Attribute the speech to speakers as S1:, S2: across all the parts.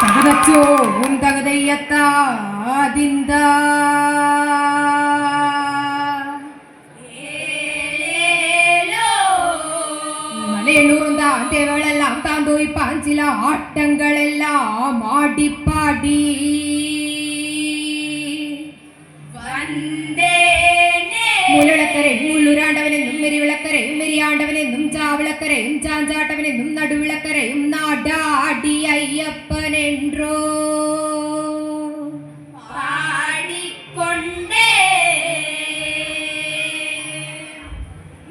S1: ತಗದಚ್ಚೋ ಉಂದಗದಯ್ಯತ್ತ ದಿಂದ மலையனூர்ந்தான் தேவளெல்லாம் தாந்தோய் பாஞ்சில ஆட்டங்கள் எல்லாம் ஆடி பாடி മുലവിളക്കരെ മുള്ളുരാണ്ടവനെന്നും മെരിവിളക്കരയും മെരിയാണ്ടവനെന്നും ചാവിളക്കരയും ചാഞ്ചാട്ടവനെന്നും നടുവിളക്കരയും നാടാടി അയ്യപ്പനെன்றോ പാടിക്കൊണ്ടേ.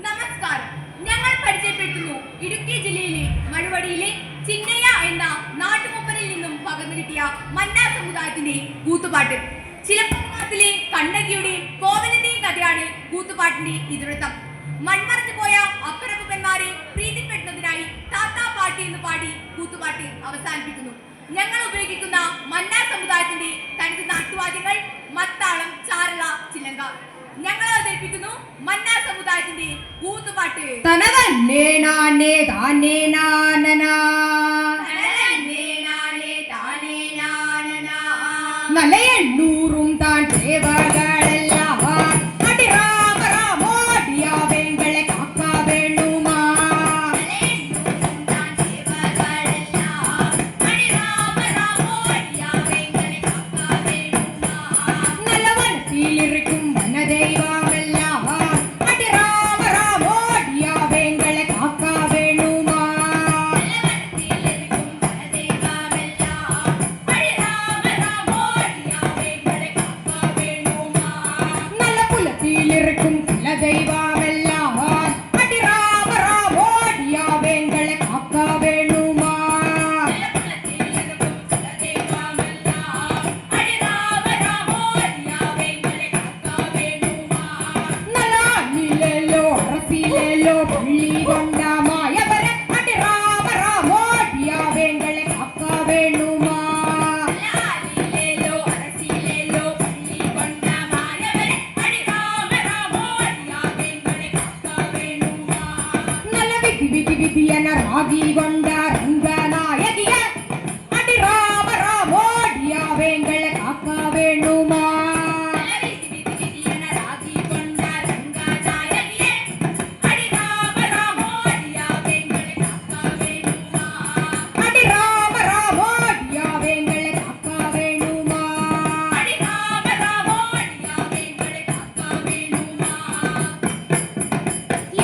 S2: നമസ്കാരം. ഞങ്ങൾ പരിചയപ്പെടുത്തുന്നു ഇടുക്കി ജില്ലയിലെ മഴുവടിയിലെ ചിന്നയ്യ എന്ന നാട്ടുമൂപ്പനിൽ നിന്നും പകർന്നു കിട്ടിയ മന്നാ സമുദായത്തിന്റെ കൂത്തുപാട്ട്. ചിലപ്പതിലെ കണ്ണകിയുടെയും കോവലന്റെയും കഥയാണ് കൂത്തുപാട്ടിന്റെ ഇതിവൃത്തം. മൺമറഞ്ഞു പോയ അപ്പരപ്പന്മാരെ പ്രീതിപ്പെടുന്നതിനായി താത്താ പാട്ട് എന്ന് പാടി കൂത്തുപാട്ട് അവസാനിപ്പിക്കുന്നു. ഞങ്ങൾ ഉപയോഗിക്കുന്ന മന്നാ സമുദായത്തിന്റെ തനത് നാട്ടുവാദ്യങ്ങൾ മത്താളം, ചാരള, ചിലങ്ക. ഞങ്ങൾ അവതരിപ്പിക്കുന്നു മന്നാ സമുദായത്തിന്റെ കൂത്തുപാട്ട്.
S1: மலையண்ணூரும் தான் தேவர்களெல்லாம் அடி ராம ராமோடியா வெங்களை காக்கா வேணுமா. நல்லவனத்தில் இருக்கும் வன தெய்வமெல்லாம் அடி ராம ராமோடியா வெங்களை காக்கா வேணுமா. இருக்கும் குல தெய்வமெல்லாம் அடி ராம ராமோடியா வெங்களை காக்கா வேணுமா. நலானிலேலோ அரசிலேலோ பள்ளி கொண்ட மாயவர அடி ராம ராமோடியா வெங்களை காக்கா வேணுமா. விதியன ராகி கொண்ட ரங்கநாயகிய அடி ராம ராமோடியா வெங்களை காக்கா வேணுமா. அடி ராம ராமோடியா வெங்களை காக்கா வேணுமா.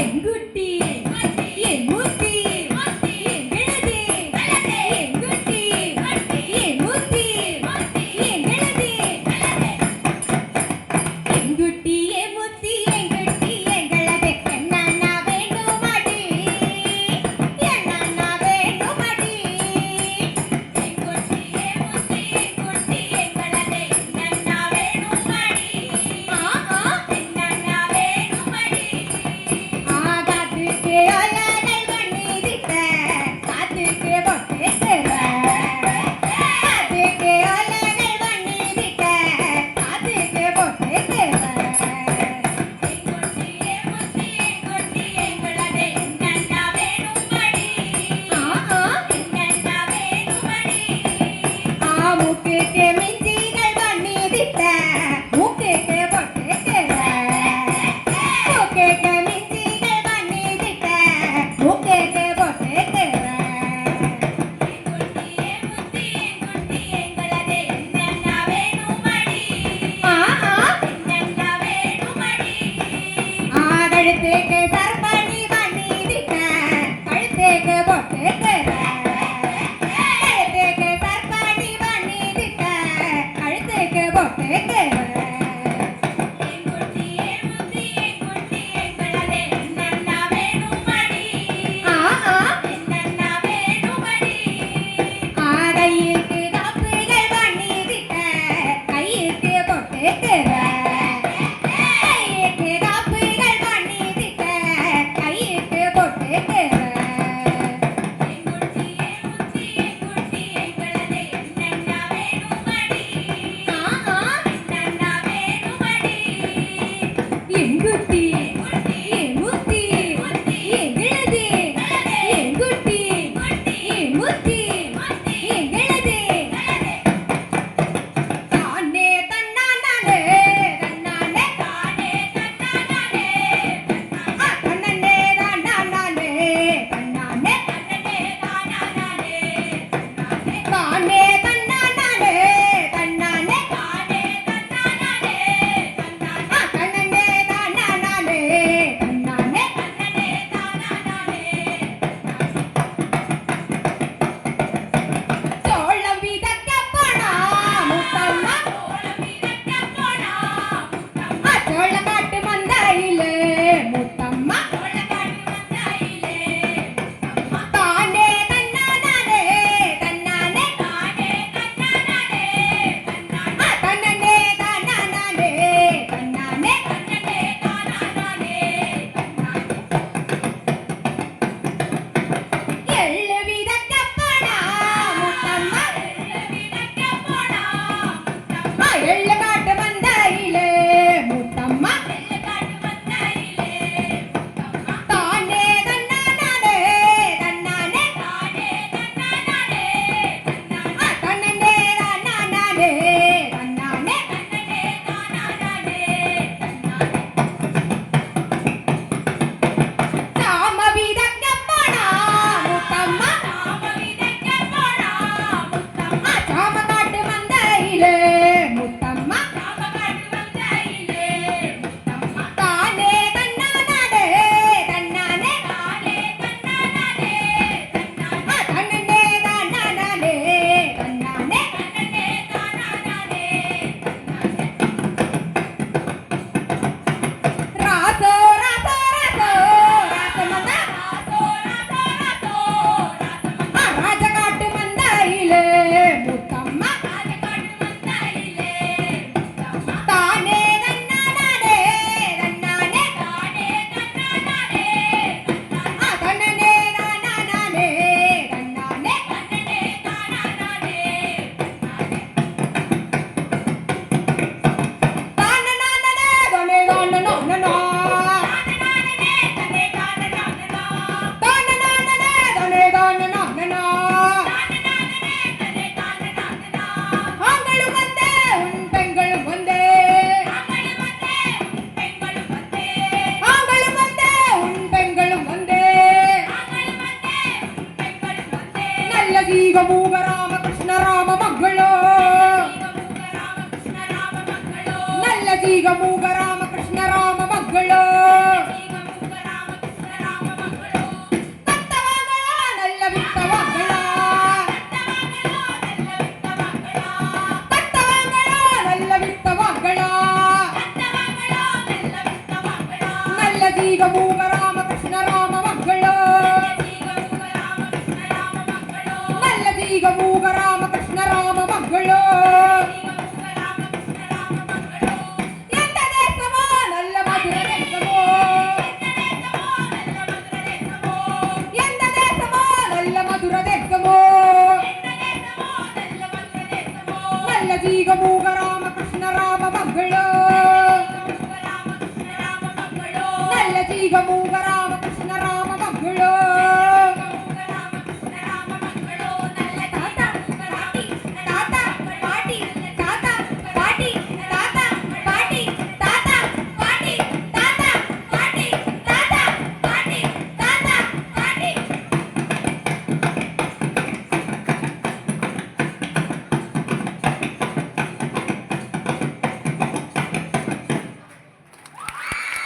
S1: எங்குட்டி கழுத்தேக்கு சர்பணி பண்ணிதிட்ட கழுத்தேக்கு பொட்டுக்கு கழுத்தேக்கு சர்பணி பண்ணிதிட்ட தானே தன்னானே தன்னானே தன்னே தானானே தன்னானே சோளம் விதைக்க போனா முத்தம்மா சோளக்காட்டு மந்தையிலே முத்தம்மா தானே தன்னானே தன்னானே தன்னே தானானே தன்னானே எள்ளு விதைக்க போனா முத்தம்மா எள்ளு காட்டு மந்தையிலே முத்தம்மா தானே தன்னானே தன்னானே தன்னே தானானே தன்னானே சாம விதைக்க போனா முத்தம்மா சாம காட்டு மந்தையிலே முத்தம்மா தானே தன்னானே தன்னானே தன்னே தானானே தன்னானே ராசோ ராசோ ராசோ ராசமன்னா ராஜகாட்டு மந்தையிலே முத்தம்மா தானே தன்னானே தன்னானே தன்னே தானானே தன்னானே தானனானே தனே தானனானனா தானனானே தனே தானனானனா ஆங்களும் வந்தே உன் பெண்களும் வந்தே ஆங்களும் வந்தே உன் பெண்களும் வந்தே நல்ல ஜீவ மூக ராமகிருஷ்ண ராம மங்களோ நல்ல ஜீவ மூக ராமகிருஷ்ಣ ರಾಮ ಮಕ್ಕಳು ತತ್ತವಾಗಳ ನಲ್ಲ ವಿತ್ತವಾಗಳ ತತ್ತವಾಗಳ ನಲ್ಲ ವಿತ್ತವಾಗಳ நல்ல ஜீவ மூக ராமகிருஷ்ண ராಮ ಮಕ್ಕಳು நல்ல ஜீவ மூக ராமகிருஷ்ண ராಮ ಮಕ್ಕಳು ಎಂತ ದೇಶವೋ நல்ல ಮಧುರ ದೇಶವೋ ಎಂತ ದೇಶವೋ நல்ல ಮಧುರ ದೇಶವೋ நல்ல ಜೀವ ಮೂಗ ರಾಮಕೃಷ್ಣ ರಾಮ ಮಕ್ಕಳು நல்ல ಜೀವ ಮೂಗ